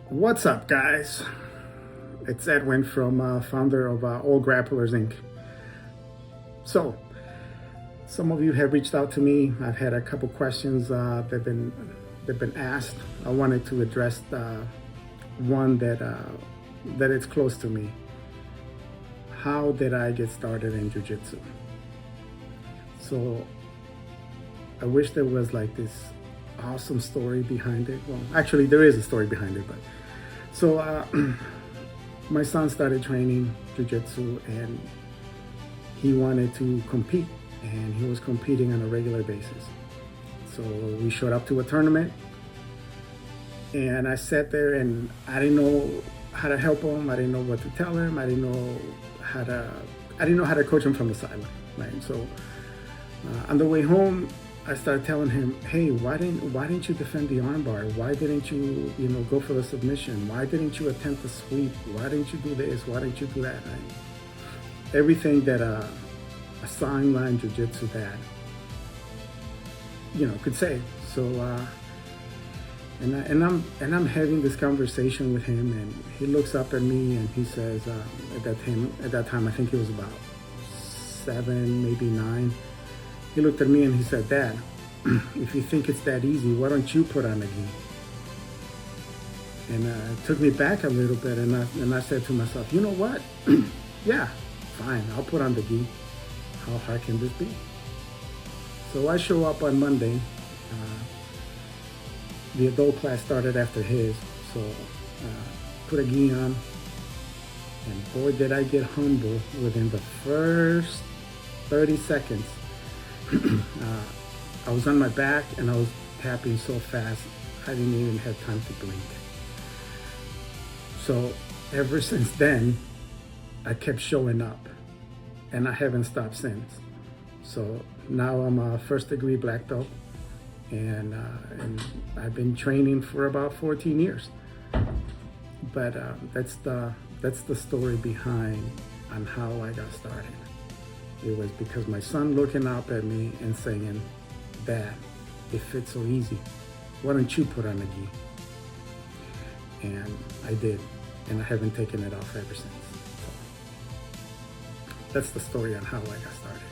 What's up, guys? It's Edwin from founder of All Grapplers Inc. So, some of you have reached out to me. I've had a couple questions that've been asked. I wanted to address one that is close to me. How did I get started in jujitsu? So, I wish there was like this awesome story behind it. Well, actually, there is a story behind it, but so my son started training jiu-jitsu and he wanted to compete, and he was competing on a regular basis. So we showed up to a tournament and I sat there and I didn't know how to help him. I didn't know what to tell him. I didn't know how to coach him from the sideline, right? So on the way home, I started telling him, hey, why didn't you defend the armbar? Why didn't you, go for the submission? Why didn't you attempt the sweep? Why didn't you do this? Why didn't you do that? Right? Everything that a sideline jiu-jitsu dad, could say. So, and I'm having this conversation with him, and he looks up at me and he says, at that time, I think he was about 7, maybe 9. He looked at me and he said, Dad, if you think it's that easy, why don't you put on a gi? And it took me back a little bit, and I said to myself, you know what? Yeah, fine, I'll put on the gi. How hard can this be? So I show up on Monday. The adult class started after his, so put a gi on, and boy, did I get humble within the first 30 seconds. I was on my back and I was tapping so fast I didn't even have time to blink. So ever since then, I kept showing up and I haven't stopped since. So now I'm a first degree black belt, and I've been training for about 14 years. But that's the story behind on how I got started. It was because my son looking up at me and saying, Dad, if it's so easy, why don't you put on a gi? And I did, and I haven't taken it off ever since. So that's the story on how I got started.